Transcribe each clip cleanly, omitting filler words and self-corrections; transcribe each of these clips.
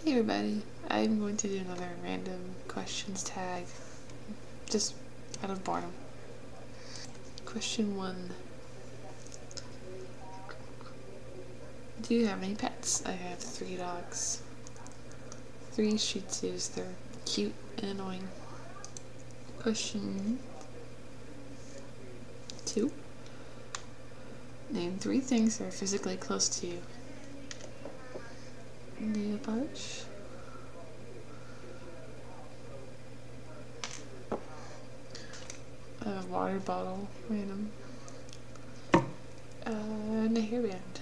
Hey everybody, I'm going to do another random questions tag, just out of boredom. Question 1. Do you have any pets? I have 3 dogs. 3 Shih Tzus, they're cute and annoying. Question 2. Name 3 things that are physically close to you. Nail polish. A water bottle, random. And a hairband.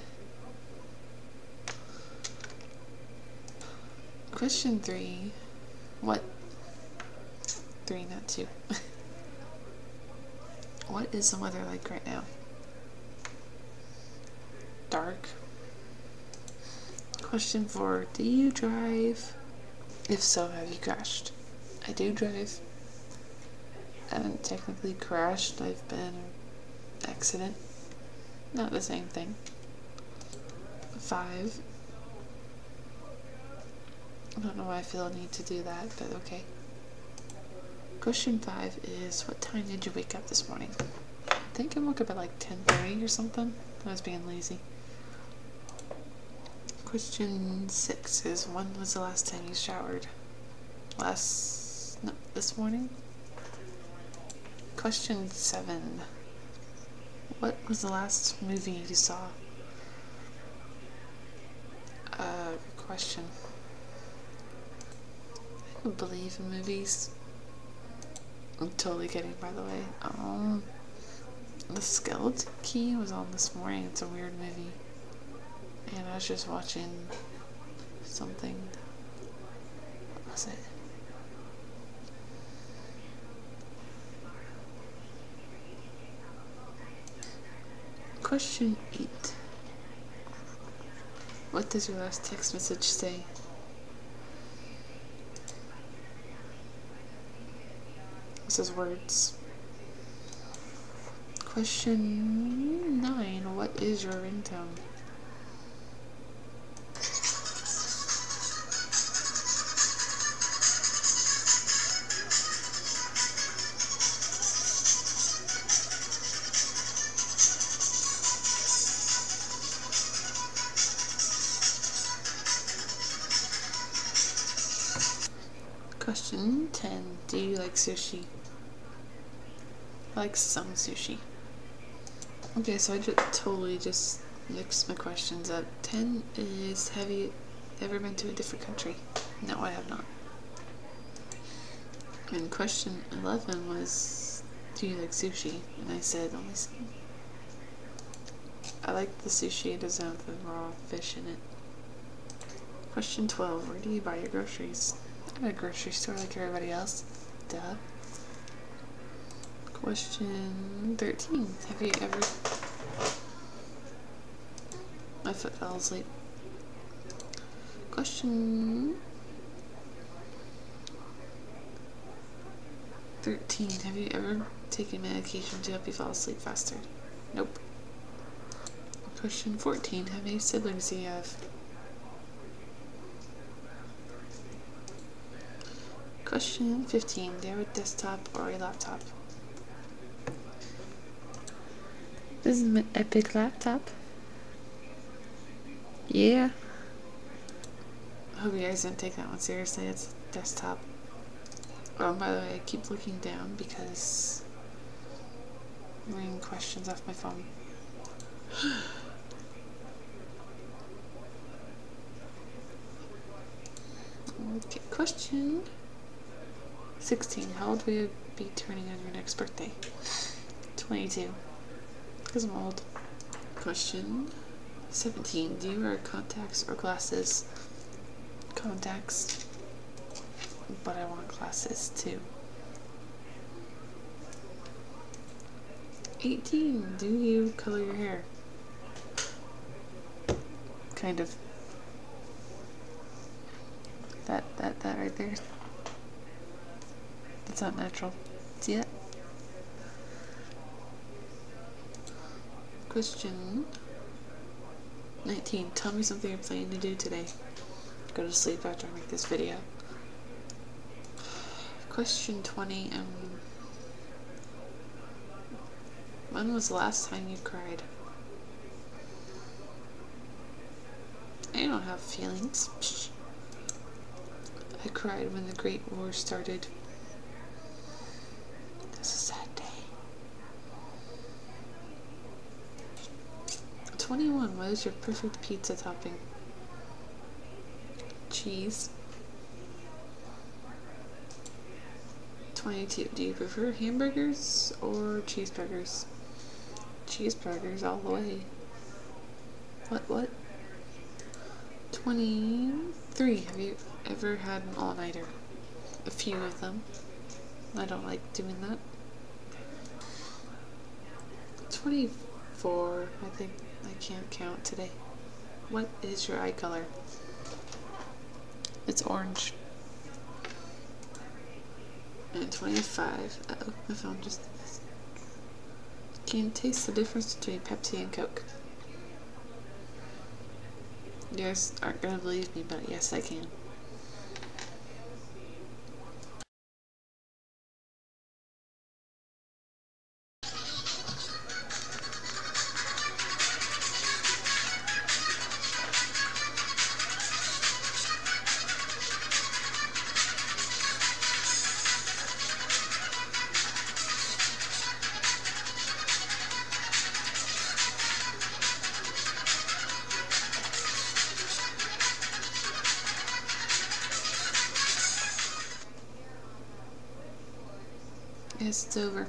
Question 3. What? 3, not 2. What is the weather like right now? Dark. Question 4. Do you drive? If so, have you crashed? I do drive. I haven't technically crashed. I've been in an accident. Not the same thing. 5. I don't know why I feel a need to do that, but okay. Question 5 is, what time did you wake up this morning? I think I woke up at like 10:30 or something. I was being lazy. Question 6 is, when was the last time you showered? This morning? Question 7. What was the last movie you saw? Good question. I don't believe in movies. I'm totally kidding, by the way. The Skeleton Key was on this morning. It's a weird movie. And I was just watching something. What was it? Question 8. What does your last text message say? It says words. Question 9. What is your ringtone? Question 10. Do you like sushi? I like some sushi. Okay, so I totally just mixed my questions up. 10 is, have you ever been to a different country? No, I have not. And question 11 was, do you like sushi? And I said only some. I like the sushi, it doesn't have the raw fish in it. Question 12, where do you buy your groceries? I'm at a grocery store like everybody else. Duh. Question 13. Have you ever... My foot fell asleep. Question 13. Have you ever taken medication to help you fall asleep faster? Nope. Question 14. How many siblings do you have? Question 15. Do you have a desktop or a laptop? This is my epic laptop. Yeah. I hope you guys didn't take that one seriously. It's a desktop. Oh, by the way, I keep looking down because I'm reading questions off my phone. Okay, question 16. How old will you be turning on your next birthday? 22. Because I'm old. Question 17. Do you wear contacts or glasses? Contacts. But I want glasses too. 18. Do you color your hair? Kind of. That right there. That's not natural. See that? Question 19. Tell me something you're planning to do today. go to sleep after I make this video. Question 20. When was the last time you cried? I don't have feelings. Psh. I cried when the Great War started. It was a sad day. 21. What is your perfect pizza topping? Cheese. 22. Do you prefer hamburgers or cheeseburgers? Cheeseburgers all the way. What? 23. Have you ever had an all-nighter? A few of them. I don't like doing that. 24. I think I can't count today. What is your eye color? It's orange. And 25. Uh-oh, my phone just... Can you taste the difference between Pepsi and Coke? You guys aren't gonna believe me, but yes, I can. Yes, it's over.